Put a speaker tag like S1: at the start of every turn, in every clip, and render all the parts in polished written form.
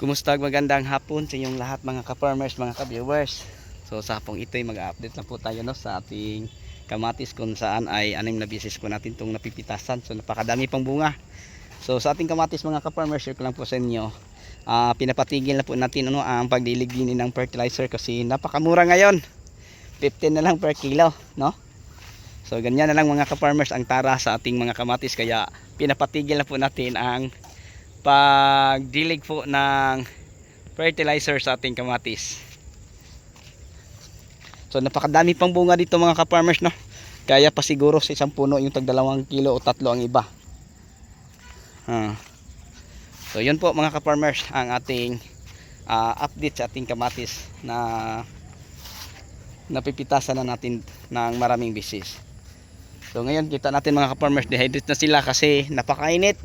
S1: Kumusta, magandang hapon sa inyong lahat mga ka-farmers, mga ka-viewers. So sa hapong ito ay mag-update lang po tayo sa ating kamatis kung saan ay 6 na beses po natin itong napipitasan. So napakadami pang bunga. So sa ating kamatis mga ka-farmers, share ko lang po sa inyo. Pinapatigil na po natin ang pagdiliginin ng fertilizer kasi napakamura ngayon. 15 na lang per kilo, no? So ganyan na lang mga ka-farmers ang tara sa ating mga kamatis, kaya pinapatigil na po natin ang pagdilig po ng fertilizer sa ating kamatis. So napakadami pang bunga dito mga ka-farmers, no? Kaya pa siguro sa isang puno yung tag 2 kilo o 3 ang iba. So yun po mga ka-farmers ang ating update sa ating kamatis na napipitasan na natin ng maraming beses. So ngayon kita natin mga ka-farmers, dehydrate na sila kasi napakainit.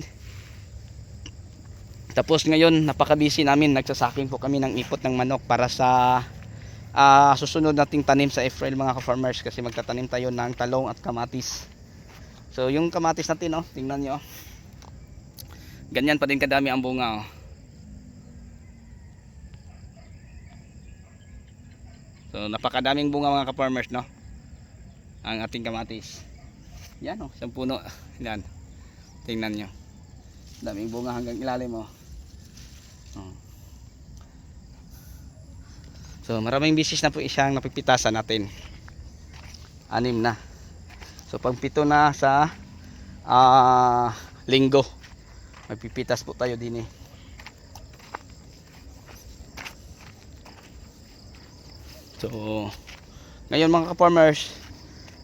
S1: Tapos ngayon napaka-busy namin, nagsasaking po kami ng ipot ng manok para sa susunod nating tanim sa April mga ka-farmers, kasi magtatanim tayo ng talong at kamatis. So yung kamatis natin, tingnan nyo, ganyan pa din kadami ang bunga. So napakadaming bunga mga ka-farmers, no, ang ating kamatis. Yan, isang puno, yan, tingnan nyo, daming bunga hanggang ilalim. So maraming bisis na po isang napipitasan natin. 6 na. So pag 7 na sa linggo magpipitas po tayo din. So ngayon mga ka-farmers,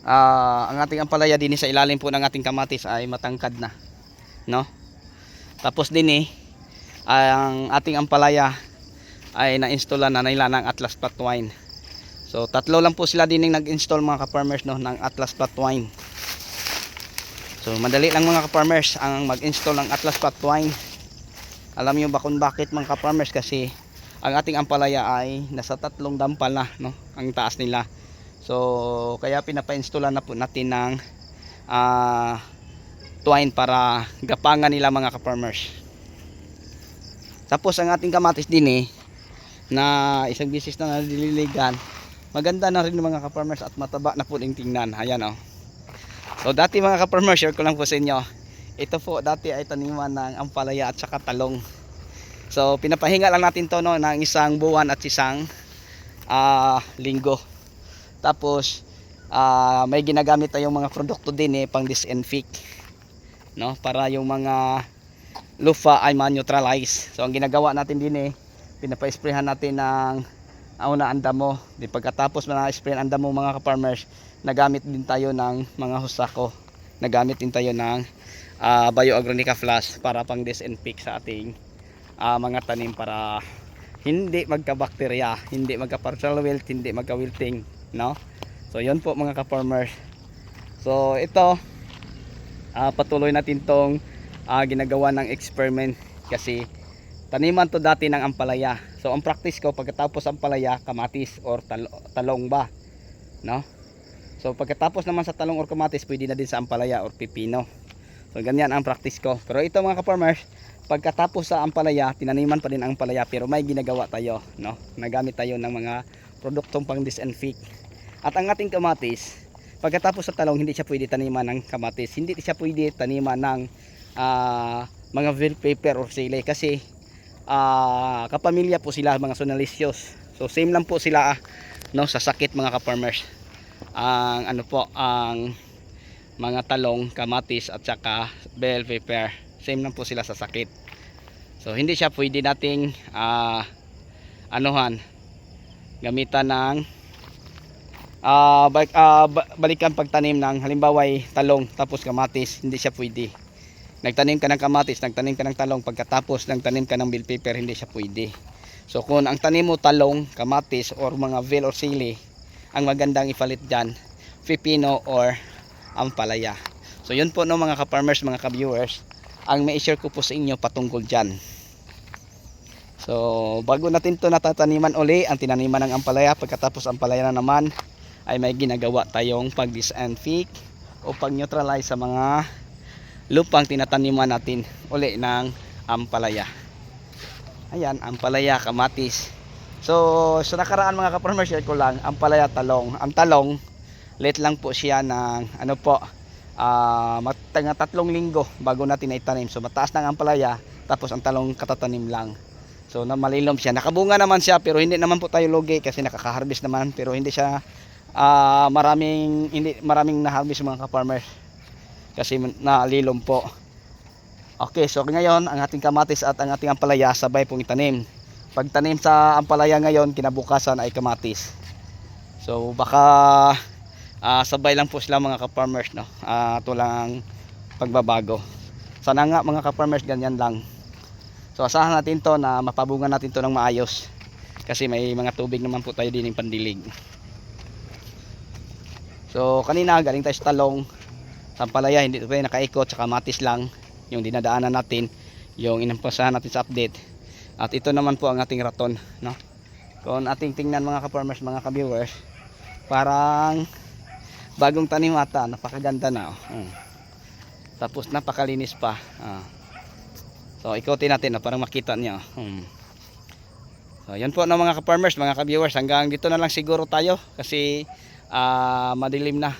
S1: ang ating ampalaya din sa ilalim po ng ating kamatis ay matangkad na, no? Tapos din ang ating ampalaya ay na-installan na nila ng Atlas Flat Twine. So tatlo lang po sila din nag-install mga ka-farmers, no, ng Atlas Flat Twine. So madali lang mga ka-farmers ang mag-install ng Atlas Flat Twine. Alam niyo ba kung bakit mga ka-farmers? Kasi ang ating ampalaya ay nasa 3 dampal na, no, ang taas nila. So kaya pinapa-installan na po natin ng twine para gapangan nila mga ka-farmers. Tapos ang ating kamatis din na isang bisis na naliligan, maganda na rin mga ka-farmers at mataba na po din tingnan. Ayan, So dati mga ka-farmers, share ko lang po sa inyo, ito po dati ay taniman ng ampalaya at saka talong. So pinapahinga lang natin to, no, ng isang buwan at isang linggo. Tapos may ginagamit tayong mga produkto din pang disinfect, no, para yung mga lupa ay ma-neutralize. So ang ginagawa natin din pinapa-sprayhan natin ng ang damo. Di pagkatapos na-sprayan ang damo mga ka-farmers, nagamit din tayo ng mga husako. Nagamit din tayo ng Bioagronica Flash para pang disinfect sa ating mga tanim para hindi magka-bacteria, hindi magka-partial wilt, hindi magka-wilting, no? So yun po mga ka-farmers. So ito patuloy natin tong ginagawa ng experiment kasi taniman to dati ng ampalaya. So ang practice ko, pagkatapos ampalaya, kamatis or talong ba, no? So pagkatapos naman sa talong or kamatis, pwede na din sa ampalaya or pipino. So ganyan ang practice ko. Pero ito mga ka-farmers, pagkatapos sa ampalaya, tinaniman pa din ang ampalaya pero may ginagawa tayo, no? Nagamit tayo ng mga produktong pang disinfect. At ang ating kamatis, pagkatapos sa talong, hindi siya pwede taniman ng kamatis. Hindi siya pwede taniman ng mga bell pepper or sili kasi kapamilya po sila, mga sonalicious. So same lang po sila no, sa sakit mga ka-farmers. Ang ang mga talong, kamatis at saka bell pepper, same lang po sila sa sakit. So hindi siya pwede nating gamitan ng balikan pagtanim ng halimbawa ay talong tapos kamatis. Hindi siya pwede. Nagtanim ka ng kamatis, nagtanim ka ng talong, pagkatapos nagtanim ka ng bell pepper, hindi siya pwede. So kung ang tanim mo talong, kamatis or mga bell or sili, ang magandang ipalit dyan pipino or ampalaya. So yun po, no, mga ka-farmers, mga ka-viewers, ang mai-share ko po sa inyo patungkol dyan. So bago natin to natataniman uli, ang tinaniman ng ampalaya, pagkatapos ampalaya na naman ay may ginagawa tayong pag-disinfect o pag-neutralize sa mga lupang tinataniman natin uli ng ampalaya. Ayan, ampalaya, kamatis. So, sa nakaraan mga ka-farmer, share ko lang, ampalaya, talong. Ang talong, late lang po siya ng ano po, mga 3 linggo bago natin naitanim. So, mataas ng ampalaya, tapos ang talong katatanim lang. So, na malilom siya. Nakabunga naman siya, pero hindi naman po tayo lugi kasi nakaka-harvest naman, pero hindi siya hindi maraming na-harvest mga ka-farmer kasi nalilom po. Okay, so ngayon ang ating kamatis at ang ating ampalaya sabay pong itanim. Pagtanim sa ampalaya ngayon, kinabukasan ay kamatis. So baka sabay lang po sila mga ka-farmers, no? Ito lang ang pagbabago. Sana nga mga ka-farmers ganyan lang. So asahan natin to na mapabungan natin to ng maayos. Kasi may mga tubig naman po tayo din ng pandilig. So kanina galing tayo sa talong, sa ampalaya hindi tayo nakaikot, sa kamatis lang yung dinadaanan natin, yung inampasahan natin sa update. At ito naman po ang ating raton, no? Kung ating tingnan mga ka-farmers, mga ka-viewers, parang bagong tanim ata, napakaganda na, oh. Tapos napakalinis pa. So ikutin natin, no, para makita niyo. So yan po na mga ka-farmers, mga ka-viewers, hanggang dito na lang siguro tayo kasi madilim na.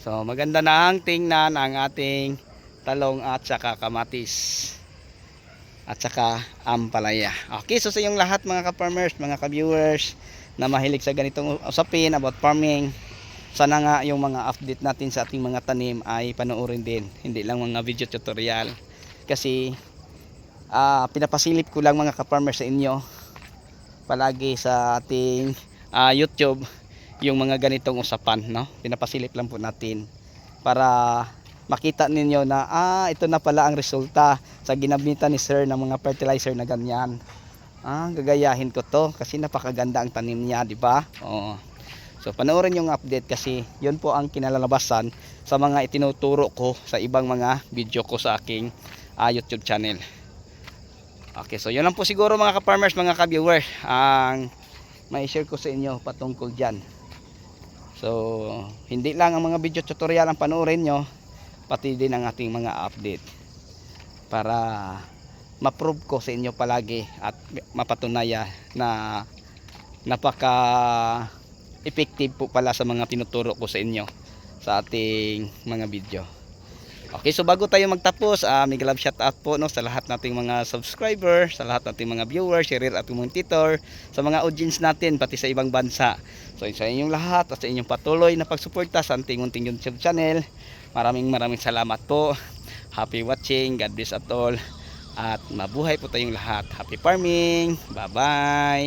S1: So maganda na ang tingnan ang ating talong at saka kamatis at saka ampalaya. Okay, so sa inyong lahat mga ka-farmers, mga ka-viewers na mahilig sa ganitong usapin about farming, sana nga yung mga update natin sa ating mga tanim ay panoorin din, hindi lang mga video tutorial. Kasi pinapasilip ko lang mga ka-farmers sa inyo palagi sa ating YouTube yung mga ganitong usapan, no? Pinapasilip lang po natin para makita ninyo na ito na pala ang resulta sa ginamitan ni sir ng mga fertilizer na ganyan. Gagayahin ko to kasi napakaganda ang tanim niya, di ba? So panoorin yung update kasi yun po ang kinalalabasan sa mga itinuturo ko sa ibang mga video ko sa aking YouTube channel. Okay, so yun lang po siguro mga ka-farmers, mga ka-viewers ang may share ko sa inyo patungkol dyan. So hindi lang ang mga video tutorial ang panoorin nyo, pati din ang ating mga update para ma-prove ko sa inyo palagi at mapatunaya na napaka effective po pala sa mga tinuturo ko sa inyo sa ating mga video. Okay, so bago tayo magtapos, mega love shout out po, no, sa lahat nating mga subscriber, sa lahat nating mga viewers, share at monitor, sa mga audience natin pati sa ibang bansa. So sa inyong lahat at sa inyong patuloy na pagsuporta sa ating munting YouTube channel, maraming salamat po. Happy watching, God bless at all, at mabuhay po tayong lahat. Happy farming, bye bye.